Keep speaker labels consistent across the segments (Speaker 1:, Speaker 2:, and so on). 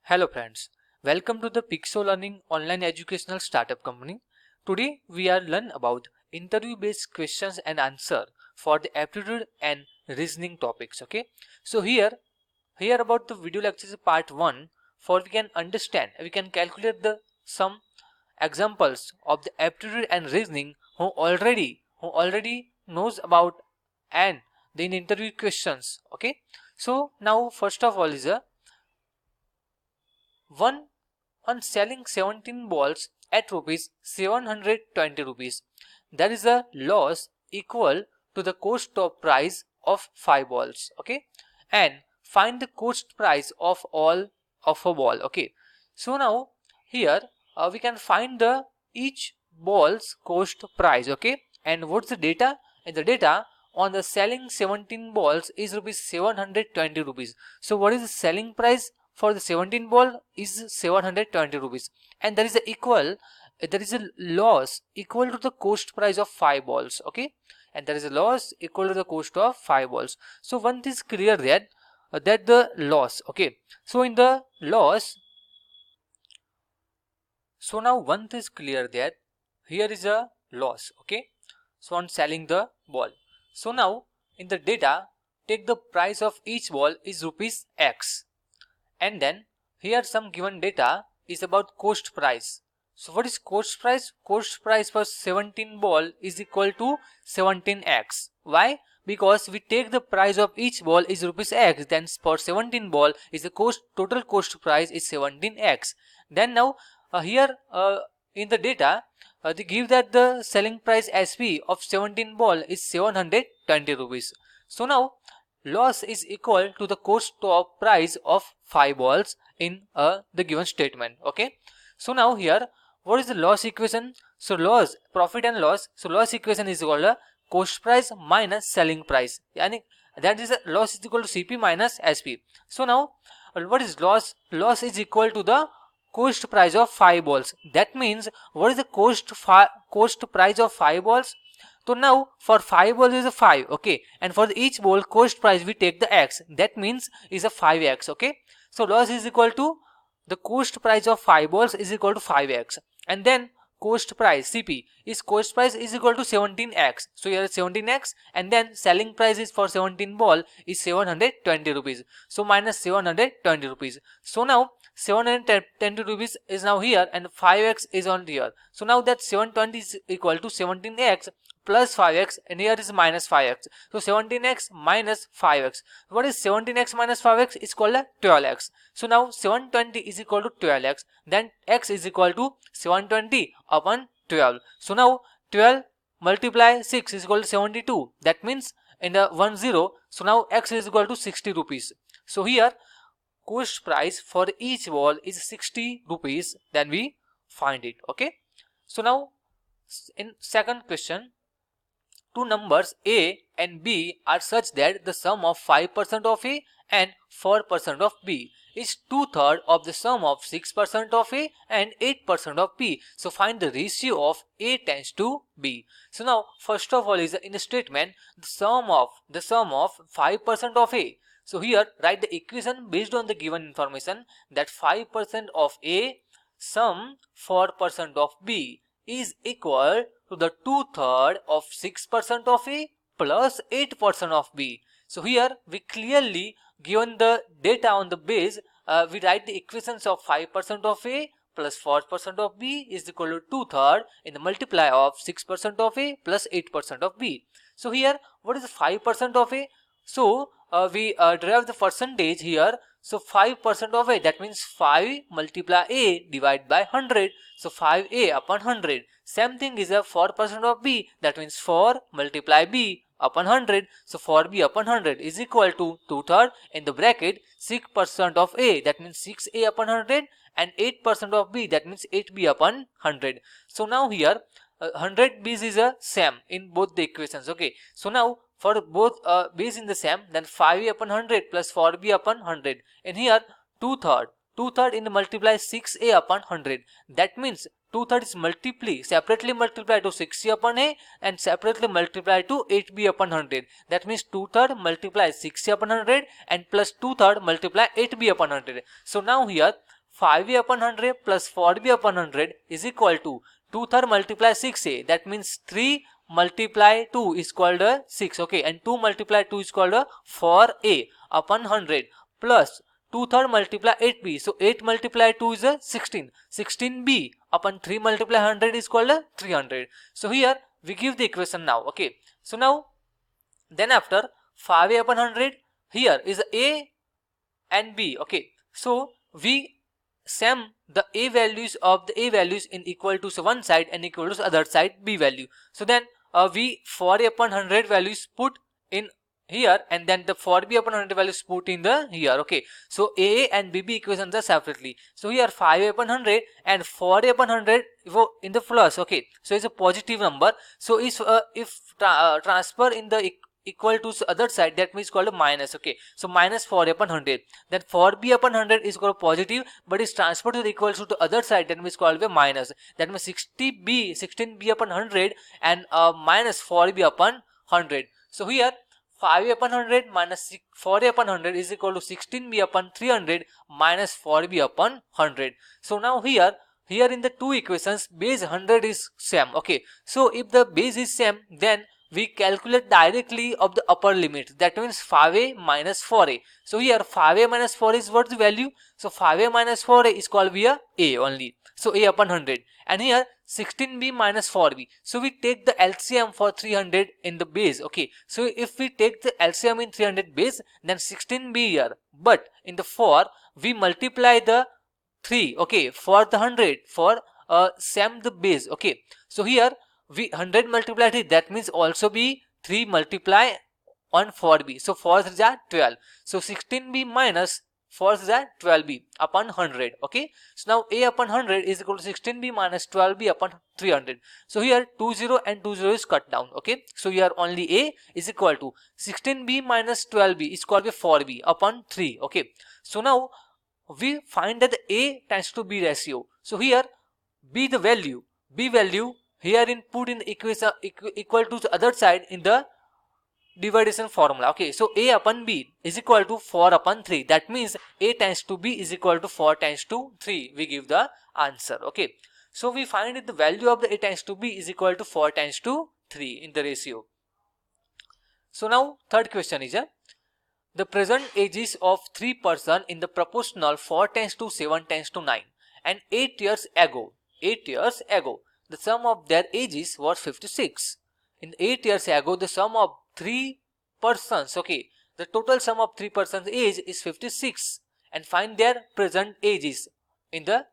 Speaker 1: Hello friends, welcome to the Pixel Learning online educational startup company. Today we are learn about interview based questions and answer for the aptitude and reasoning topics. Okay, so here about the video lectures part 1 for we can understand, we can calculate the some examples of the aptitude and reasoning who already knows about and the interview questions. Okay, so now first of all is a one on selling 17 balls at rupees 720 rupees. There is a loss equal to the cost of price of 5 balls. Okay, and find the cost price of all of a ball. Okay, so now here we can find the each ball's cost price. Okay, and what's the data? And the data on the selling 17 balls is rupees 720 rupees. So what is the selling price for the 17 ball is 720 rupees, and there is a loss equal to the cost price of 5 balls. Okay, and there is a loss equal to the cost of 5 balls. So one thing is clear that the loss. Okay, so in the loss, so now one thing is clear that here is a loss. Okay, so on selling the ball, so now in the data take the price of each ball is rupees x, and then here some given data is about cost price. So what is cost price? Cost price for 17 ball is equal to 17x. Why? Because we take the price of each ball is rupees x, then for 17 ball is the total cost price is 17x. Then now here in the data they give that the selling price SP of 17 ball is 720 rupees. So now loss is equal to the cost of price of 5 balls in the given statement. Okay, so now here what is the loss equation? So loss, profit and loss, so loss equation is equal to cost price minus selling price, yani that is a loss is equal to CP minus SP. So now what is loss? Loss is equal to the cost price of 5 balls. That means what is the cost price of 5 balls? So now for 5 balls is a 5. Okay, and for each ball cost price we take the x, that means is a 5x. Okay, so loss is equal to the cost price of 5 balls is equal to 5x, and then cost price CP is cost price is equal to 17x. So here is 17x, and then selling price is for 17 ball is 720 rupees. So minus 720 rupees. So now 720 rupees is now here and 5x is on here. So now that 720 is equal to 17x plus 5x, and here is minus 5x. So 17x minus 5x. What is 17x minus 5x? Is called a 12x. So now 720 is equal to 12x. Then x is equal to 720 upon 12. So now 12 multiply 6 is equal to 72. That means in the 10. So now x is equal to 60 rupees. So here cost price for each ball is 60 rupees. Then we find it. Okay. So now in second question, two numbers A and B are such that the sum of 5% of A and 4% of B is 2/3 of the sum of 6% of A and 8% of B. So find the ratio of A tends to B. So now first of all is in the statement the sum of 5% of A. So here write the equation based on the given information that 5% of A sum 4% of B is equal to the 2/3 of 6% of A plus 8% of B. So here we clearly given the data on the base, we write the equations of 5% of A plus 4% of B is equal to 2/3 in the multiply of 6% of A plus 8% of B. So here what is 5% of A? So we derive the percentage here. So 5% of A, that means 5 multiply A divided by 100. So 5A upon 100. Same thing is a 4% of B, that means 4 multiply B upon 100. So 4B upon 100 is equal to 2/3 in the bracket 6% of A, that means 6A upon 100, and 8% of B, that means 8B upon 100. So now here 100 B's is a same in both the equations. Okay, so now for both B's in the same, then 5A upon 100 plus 4B upon 100, and here 2/3 in the multiply 6A upon 100. That means 2/3 is separately multiply to 6A upon A and separately multiply to 8B upon 100. That means 2/3 multiply 6A upon 100 and plus 2/3 multiply 8B upon 100. So now here 5a upon 100 plus 4b upon 100 is equal to 2 third multiply 6a. That means 3 multiply 2 is called a 6. Okay, and 2 multiply 2 is called a 4a upon 100 plus 2 third multiply 8b. So 8 multiply 2 is a 16. 16b upon 3 multiply 100 is called a 300. So here we give the equation now. Okay, so now then after 5a upon 100, here is a and b. Okay, so we sum the a values of the a values in equal to one side and equal to other side b value. So then we for a upon 100 values put in here, and then the for b upon 100 values put in the here. Okay, so a and bb equations are separately. So here 5a upon 100 and for a upon 100 in the plus. Okay, so it's a positive number. So if transfer in the equal to other side, that means called a minus. Okay, so minus 4 upon 100, then 4b upon 100 is called positive, but is transferred to the equals to the other side, that means called a minus. That means 16b upon 100 and minus 4b upon 100. So here 5a upon 100 minus 4a upon 100 is equal to 16b upon 300 minus 4b upon 100. So now here in the two equations base 100 is same. Okay, so if the base is same, then we calculate directly of the upper limit, that means 5a minus 4a. So here 5a minus 4 is what the value, so 5a minus 4a is called via a only, so a upon 100. And here 16b minus 4b, so we take the LCM for 300 in the base. Okay, so if we take the LCM in 300 base, then 16b here, but in the 4 we multiply the 3, okay, for the 100 for same the base. Okay, so here we 100 multiply 3, that means also be 3 multiply on 4b, so 4 is 12, so 16b minus 4 is 12b upon 100. Okay, so now a upon 100 is equal to 16b minus 12b upon 300. So here 20 and 20 is cut down. Okay, so here only a is equal to 16b minus 12b is called 4b upon 3. Okay, so now we find that the a tends to b ratio. So here b value here input in the equation equal to the other side in the division formula. Okay, so a upon b is equal to 4 upon 3, that means a times to b is equal to 4 times to 3. We give the answer. Okay, so we find that the value of the a times to b is equal to 4 times to 3 in the ratio. So now third question is the present ages of 3 persons in the proportional 4 times to 7 times to 9, and 8 years ago the sum of their ages was 56. In 8 years ago, the sum of 3 persons, okay, the total sum of 3 persons age is 56, and find their present ages in the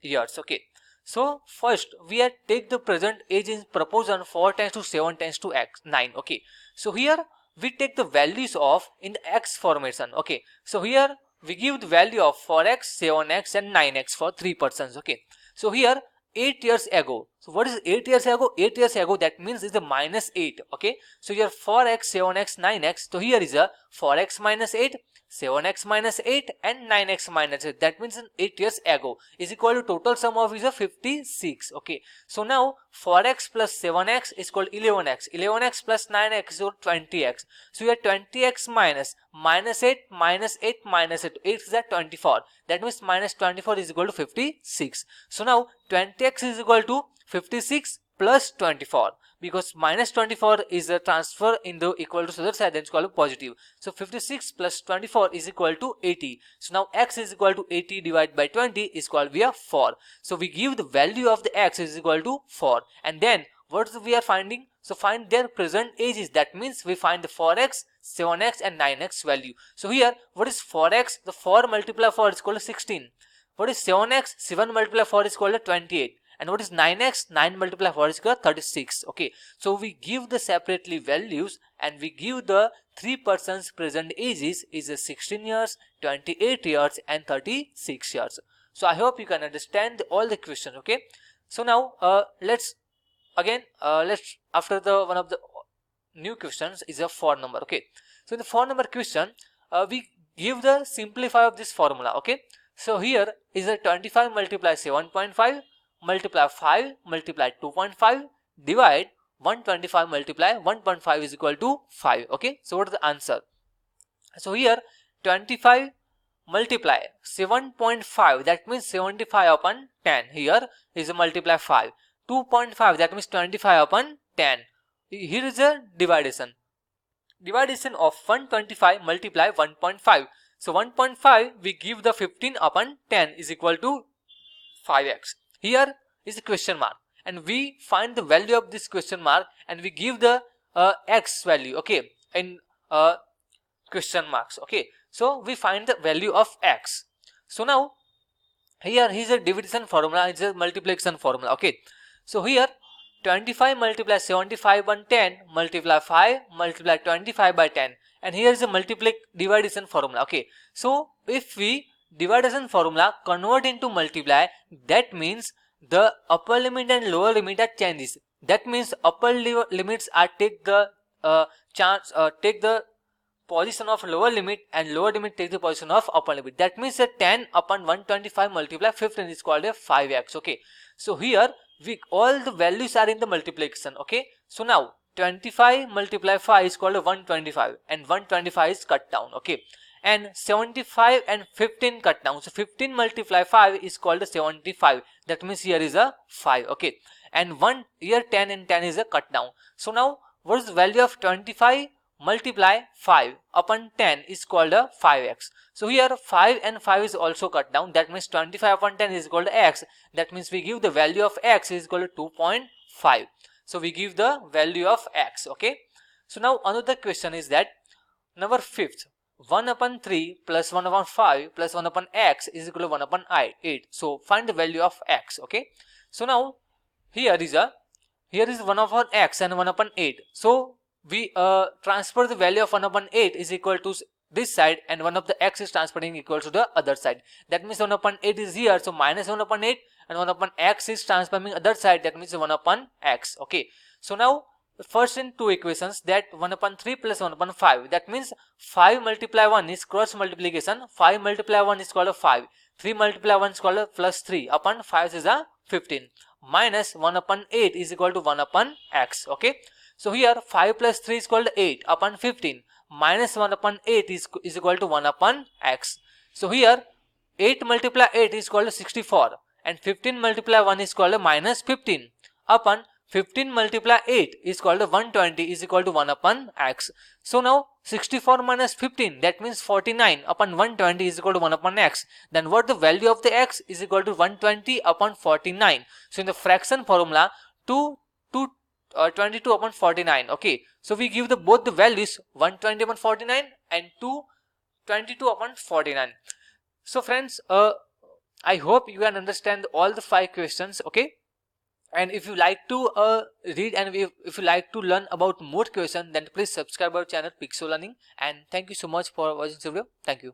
Speaker 1: years. Okay, so first we take the present age in proportion 4 times to 7 times to 9. Okay, so here we take the values of in the x formation. Okay, so here we give the value of 4x, 7x and 9x for 3 persons. Okay, so here 8 years ago. So what is 8 years ago? 8 years ago, that means is the minus 8. Okay, so here 4x, 7x, 9x. So here is a 4x minus 8, 7x minus 8 and 9x minus 8. That means in 8 years ago is equal to total sum of is a 56. Okay, so now 4x plus 7x is called 11x. 11x plus 9x is equal to 20x. So here 20x minus 8 minus 8 minus 8. 8 is at 24. That means minus 24 is equal to 56. So now 20x is equal to 56 plus 24, because minus 24 is a transfer in the equal to other side, then it's called positive. So 56 plus 24 is equal to 80. So now x is equal to 80 divided by 20 is called via 4. So we give the value of the x is equal to 4, and then what we are finding? So find their present ages. That means we find the 4x, 7x and 9x value. So here what is 4x? The 4 multiplied 4 is called 16. What is 7x? 7 multiplied 4 is called 28. And what is 9x? 9 multiplied 4 is equal to 36. Okay, so we give the separately values, and we give the 3 persons present ages is 16 years, 28 years and 36 years. So I hope you can understand all the questions. Okay, so now let's after the one of the new questions is a 4 number. Okay, so in the 4 number question we give the simplify of this formula. Okay, so here is a 25 multiply 7.5 multiply 5 multiply 2.5 divide 125 multiply 1.5 is equal to 5. Okay, so what is the answer? So here 25 multiply 7.5, that means 75 upon 10. Here is a multiply 5. 2.5, that means 25 upon 10. Here is a division. Division of 125 multiply 1.5. So 1.5 we give the 15 upon 10 is equal to 5x. Here is a question mark and we find the value of this question mark and we give the x value, okay, in question marks, okay. So we find the value of x. So now here is a division formula, it's a multiplication formula, okay. So here 25 multiply 75 by 10 multiply 5 multiply 25 by 10, and here is a division formula, okay. So if we division formula convert into multiply, that means the upper limit and lower limit are changes. That means upper limits are take the position of lower limit and lower limit take the position of upper limit. That means that 10 upon 125 multiply 15 is called a 5x, okay. So here all the values are in the multiplication, okay. So now 25 multiply 5 is called a 125 and 125 is cut down, okay, and 75 and 15 cut down. So 15 multiply 5 is called a 75, that means here is a 5, okay, and 1 here 10 and 10 is a cut down. So now what is the value of 25 multiply 5 upon 10 is called a 5x. So here 5 and 5 is also cut down, that means 25 upon 10 is called x. That means we give the value of x is equal to 2.5. So we give the value of x, okay. So now another question is that number 5th, 1 upon 3 plus 1 upon 5 plus 1 upon x is equal to 1 upon 8. So find the value of x, okay. So now here is 1 upon x and 1 upon 8. So we transfer the value of 1 upon 8 is equal to this side and 1 of the x is transferring equal to the other side. That means 1 upon 8 is here, so minus 1 upon 8 and 1 upon x is transforming other side, that means 1 upon x, okay. So now first in two equations, that 1 upon 3 plus 1 upon 5, that means 5 multiply 1 is cross multiplication. 5 multiply 1 is called a 5, 3 multiply 1 is called a plus 3 upon 5 is a 15, minus 1 upon 8 is equal to 1 upon x, okay. So here 5 plus 3 is called 8 upon 15 minus 1 upon 8 is equal to 1 upon x. So here 8 multiply 8 is called 64 and 15 multiply 1 is called minus 15 upon 15 multiply 8 is called 120 is equal to 1 upon x. So now 64 minus 15, that means 49 upon 120 is equal to 1 upon x. Then what the value of the x is equal to 120 upon 49. So in the fraction formula 22 upon 49, okay. So we give the both the values 120 upon 49 and 222 upon 49. So friends, I hope you can understand all the 5 questions, okay. And if you like to read and if you like to learn about more questions, then please subscribe our channel Pixel Learning. And thank you so much for watching this video. Thank you.